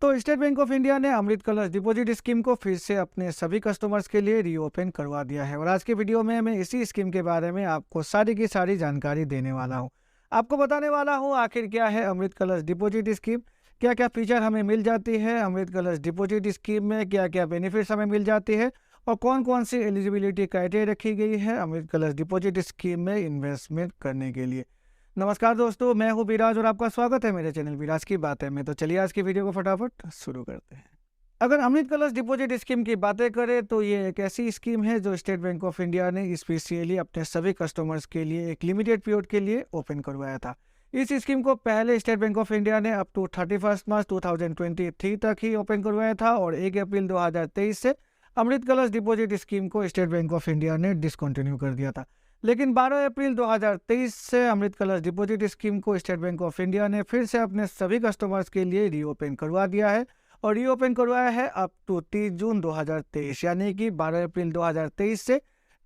तो state bank of India ने अमृत कलश डिपॉजिट स्कीम को फिर से अपने सभी कस्टमर्स के लिए रीओपन करवा दिया है और आज की वीडियो में मैं इसी स्कीम के बारे में आपको सारी की सारी जानकारी देने वाला हूं। आपको बताने वाला हूं आखिर क्या है अमृत कलश डिपॉजिट स्कीम, क्या क्या फीचर हमें मिल जाती है अमृत कलश डिपॉजिट स्कीम में, क्या क्या बेनिफिट्स हमें मिल जाती है और कौन कौन सी एलिजिबिलिटी क्राइटेरिया रखी गई है अमृत कलश डिपॉजिट स्कीम में इन्वेस्टमेंट करने के लिए। नमस्कार दोस्तों, मैं हूं विराज और आपका स्वागत है मेरे चैनल विराज की बातें में। तो चलिए आज की वीडियो को फटाफट शुरू करते हैं। अगर अमृत कलश डिपॉजिट स्कीम की बातें करें तो ये एक ऐसी स्कीम है जो स्टेट बैंक ऑफ इंडिया ने स्पेशली अपने सभी कस्टमर्स के लिए एक लिमिटेड पीरियड के लिए ओपन करवाया था। इस स्कीम को पहले स्टेट बैंक ऑफ इंडिया ने अप टू 31 मार्च 2023 तक ही ओपन करवाया था और 1 अप्रैल 2023 से अमृत कलश डिपॉजिट स्कीम को स्टेट बैंक ऑफ इंडिया ने डिसकंटिन्यू कर दिया था। लेकिन 12 अप्रैल 2023 से अमृत कलश डिपॉजिट स्कीम को स्टेट बैंक ऑफ इंडिया ने फिर से अपने सभी कस्टमर्स के लिए रीओपन करवा दिया है और रीओपन करवाया है अप टू 30 जून 2023, यानी कि 12 अप्रैल 2023 से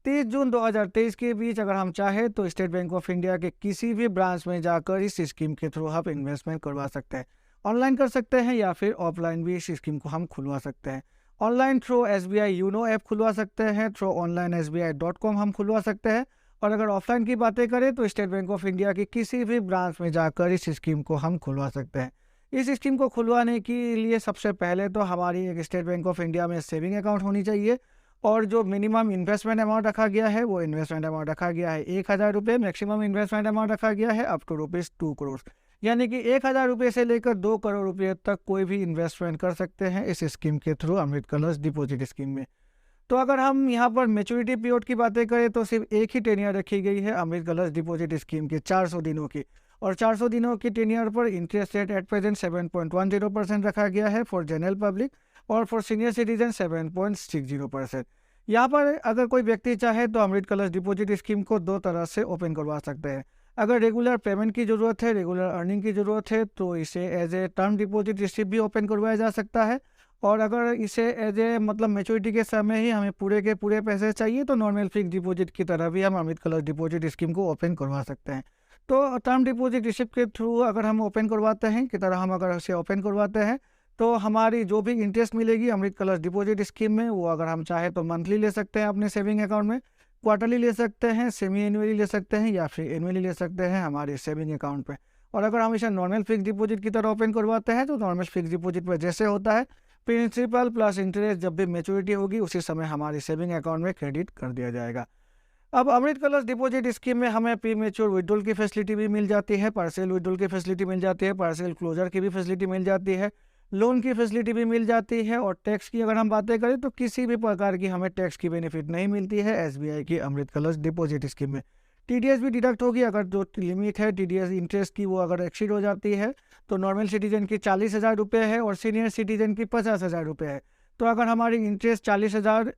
30 जून 2023 के बीच अगर हम चाहें तो स्टेट बैंक ऑफ इंडिया के किसी भी ब्रांच में जाकर इस स्कीम के थ्रू हम इन्वेस्टमेंट करवा सकते हैं। ऑनलाइन कर सकते हैं या फिर ऑफलाइन भी इस स्कीम को हम खुलवा सकते हैं। Online through SBI YONO app खुलवा सकते हैं, थ्रू ऑनलाइन SBI.com हम खुलवा सकते हैं और अगर ऑफलाइन की बातें करें तो स्टेट बैंक ऑफ इंडिया की किसी भी ब्रांच में जाकर इस स्कीम को हम खुलवा सकते हैं। इस स्कीम को खुलवाने के लिए सबसे पहले तो हमारी एक स्टेट बैंक ऑफ इंडिया में सेविंग अकाउंट होनी चाहिए और जो मिनिमम इन्वेस्टमेंट अमाउंट रखा गया है वो इन्वेस्टमेंट अमाउंट रखा गया है 1000 रुपये। मैक्सिमम इन्वेस्टमेंट अमाउंट रखा गया है अप टू ₹2 करोड़, यानी कि 1000 रुपये से लेकर 2 करोड़ रुपये तक कोई भी इन्वेस्टमेंट कर सकते हैं इस स्कीम के थ्रू अमृत कलश डिपॉजिट स्कीम में। तो अगर हम यहाँ पर मैच्योरिटी पीरियड की बातें करें तो सिर्फ एक ही टेनियर रखी गई है अमृत कलश डिपॉजिट स्कीम के 400 दिनों की और 400 दिनों की टेनियर पर इंटरेस्ट रेट एट प्रेजेंट 7.10% रखा गया है फॉर जनरल पब्लिक और फॉर सीनियर सिटीजन 7.60%। यहाँ पर अगर कोई व्यक्ति चाहे तो अमृत कलश डिपॉजिट स्कीम को दो तरह से ओपन करवा सकते हैं। अगर रेगुलर पेमेंट की ज़रूरत है, रेगुलर अर्निंग की ज़रूरत है तो इसे as a term deposit receipt भी ओपन करवाया जा सकता है और अगर इसे एज ए मैच्योरिटी के समय ही हमें पूरे के पूरे पैसे चाहिए तो नॉर्मल फिक्स डिपॉजिट की तरह भी हम अमृत कलश डिपॉजिट स्कीम को ओपन करवा सकते हैं। तो टर्म डिपॉजिट रिसिप्ट के थ्रू अगर हम ओपन करवाते हैं की तरह हम अगर उसे ओपन करवाते हैं तो हमारी जो भी इंटरेस्ट मिलेगी अमृत कलश डिपॉजिट स्कीम में वो अगर हम चाहे तो मंथली ले सकते हैं अपने सेविंग अकाउंट में, क्वार्टरली ले सकते हैं, सेमी एनुअली ले सकते हैं या फिर एनुअली ले सकते हैं हमारे सेविंग अकाउंट पे। और अगर हम इसे नॉर्मल फिक्स डिपॉजिट की तरह ओपन करवाते हैं तो नॉर्मल फिक्स डिपॉजिट पर जैसे होता है प्रिंसिपल प्लस इंटरेस्ट जब भी मैच्योरिटी होगी उसी समय हमारे सेविंग अकाउंट में क्रेडिट कर दिया जाएगा। अब अमृत कलश डिपॉजिट स्कीम में हमें प्री मैच्योर विड्रॉल की फैसिलिटी भी मिल जाती है, पार्शियल विड्रॉल की फैसिलिटी मिल जाती है, पार्शियल क्लोजर की भी फैसिलिटी मिल जाती है, लोन की फैसिलिटी भी मिल जाती है और टैक्स की अगर हम बातें करें तो किसी भी प्रकार की हमें टैक्स की बेनिफिट नहीं मिलती है SBI की अमृत कलश डिपॉजिट स्कीम में। TDS भी डिडक्ट होगी अगर जो लिमिट है TDS इंटरेस्ट की वो अगर एक्सीड हो जाती है तो नॉर्मल सिटीजन की 40,000 रुपये है और सीनियर सिटीजन की 50,000 रुपये है। तो अगर हमारी इंटरेस्ट 40,000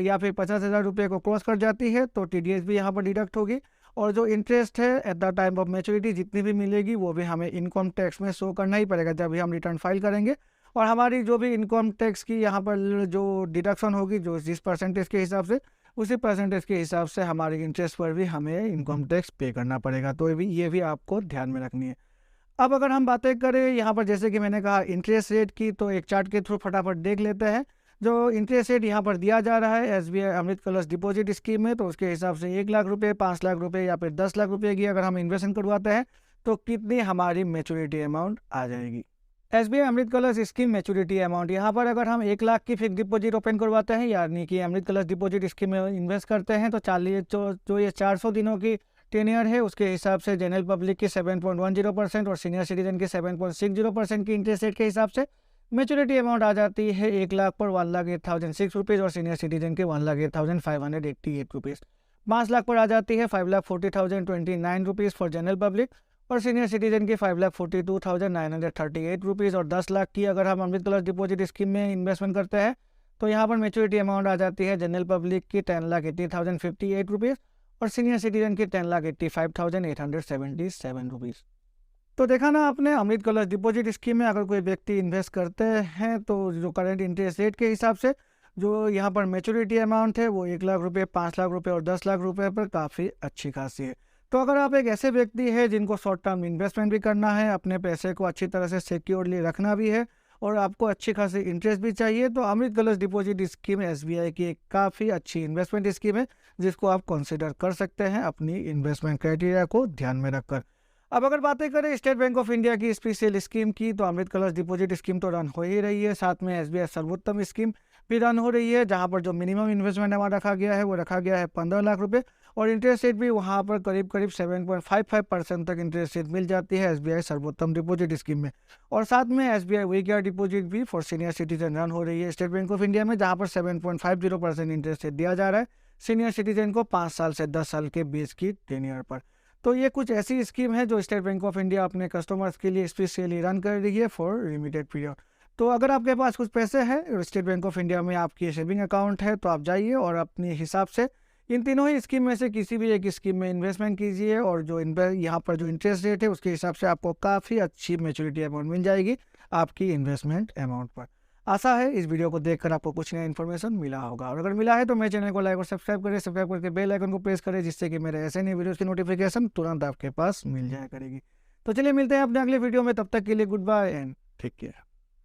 या फिर 50,000 रुपये को क्रॉस कर जाती है तो TDS भी यहाँ पर डिडक्ट होगी और जो इंटरेस्ट है at the time of maturity जितनी भी मिलेगी वो भी हमें इनकम टैक्स में शो करना ही पड़ेगा जब भी हम रिटर्न फाइल करेंगे। और हमारी जो भी इनकम टैक्स की यहाँ पर जो डिडक्शन होगी जो जिस परसेंटेज के हिसाब से उसी परसेंटेज के हिसाब से हमारे इंटरेस्ट पर भी हमें इनकम टैक्स पे करना पड़ेगा। तो ये भी आपको ध्यान में रखनी है। अब अगर हम बातें करें यहाँ पर जैसे कि मैंने कहा इंटरेस्ट रेट की तो एक चार्ट के थ्रू फटाफट देख लेते हैं। जो इंटरेस्ट रेट यहाँ पर दिया जा रहा है SBI अमृत कलश डिपॉजिट स्कीम में तो उसके हिसाब से 1 लाख रुपये, 5 लाख रुपये या फिर 10 लाख रुपये की अगर हम इन्वेस्टमेंट करवाते हैं तो कितनी हमारी मैच्योरिटी अमाउंट आ जाएगी। SBI अमृत कलश स्कीम मैच्योरिटी अमाउंट यहाँ पर अगर हम 1 लाख की फिक्स डिपॉजिट ओपन करवाते हैं यानी कि अमृत कलश डिपॉजिट स्कीम में इन्वेस्ट करते हैं तो जो ये 400 दिनों की टेनियर है उसके हिसाब से जनरल पब्लिक की 7.10% और सीनियर सिटीजन की 7.60% की इंटरेस्ट रेट के हिसाब से मैच्योरिटी अमाउंट आ जाती है 1 लाख पर 1,08,006 रुपीज़ और सीनियर सिटीजन के 1,08,588 रुपीज़। 5 लाख पर आ जाती है 5,40,029 रुपीज़ फॉर जनरल पब्लिक और सीनियर सिटीजन की 5,42,938 रुपीज़। और 10 लाख की अगर हम अमृत कलश डिपॉजिट स्कीम में इन्वेस्टमेंट करते हैं तो यहाँ पर मैच्योरिटी अमाउंट आ जाती है जनरल पब्लिक की 10,80,058 रुपीज़ और सीनियर सिटीजन की 10,85,877 रुपीज़। तो देखा ना आपने, अमृत कलश डिपॉजिट स्कीम में अगर कोई व्यक्ति इन्वेस्ट करते हैं तो जो करंट इंटरेस्ट रेट के हिसाब से जो यहाँ पर मैच्योरिटी अमाउंट है वो 1 लाख रुपये, 5 लाख रुपये और 10 लाख रुपये पर काफ़ी अच्छी खासी है। तो अगर आप एक ऐसे व्यक्ति है जिनको शॉर्ट टर्म इन्वेस्टमेंट भी करना है, अपने पैसे को अच्छी तरह से सिक्योरली रखना भी है और आपको अच्छी खासी इंटरेस्ट भी चाहिए, तो अमृत कलश डिपॉजिट स्कीम एसबीआई की एक काफ़ी अच्छी इन्वेस्टमेंट स्कीम है, जिसको आप कंसिडर कर सकते हैं अपनी इन्वेस्टमेंट क्राइटेरिया को ध्यान में रखकर। अब अगर बातें करें स्टेट बैंक ऑफ इंडिया की स्पेशल स्कीम की, तो अमृत कलश डिपॉजिट स्कीम तो रन हो ही रही है, साथ में एसबीआई सर्वोत्तम स्कीम भी रन हो रही है, जहां पर जो मिनिमम इन्वेस्टमेंट अमाउंट रखा गया है वो रखा गया है 15 लाख रुपए, और इंटरेस्ट रेट भी वहां पर करीब करीब 7.55% तक इंटरेस्ट रेट मिल जाती है एसबीआई सर्वोत्तम डिपॉजिट स्कीम में। और साथ में एसबीआई वी केयर डिपॉजिट भी फॉर सीनियर सिटीजन रन हो रही है स्टेट बैंक ऑफ इंडिया में, जहां पर 7.50% इंटरेस्ट रेट दिया जा रहा है सीनियर सिटीजन को 5 साल से 10 साल के बीच की टेन्योर पर। तो ये कुछ ऐसी स्कीम है जो स्टेट बैंक ऑफ इंडिया अपने कस्टमर्स के लिए स्पेशली रन कर रही है फॉर लिमिटेड पीरियड। तो अगर आपके पास कुछ पैसे हैं स्टेट बैंक ऑफ इंडिया में, आपकी सेविंग अकाउंट है, तो आप जाइए और अपने हिसाब से इन तीनों ही स्कीम में से किसी भी एक स्कीम में इन्वेस्टमेंट कीजिए, और जो यहाँ पर जो इंटरेस्ट रेट है उसके हिसाब से आपको काफ़ी अच्छी मैच्योरिटी अमाउंट मिल जाएगी आपकी इन्वेस्टमेंट अमाउंट पर। आशा है इस वीडियो को देखकर आपको कुछ नया इन्फॉर्मेशन मिला होगा, और अगर मिला है तो मेरे चैनल को लाइक और सब्सक्राइब करें, सब्सक्राइब करके बेल आइकन को प्रेस करें, जिससे कि मेरे ऐसे नए वीडियोस की नोटिफिकेशन तुरंत आपके पास मिल जाया करेगी। तो चलिए मिलते हैं अपने अगले वीडियो में, तब तक के लिए goodbye and take care.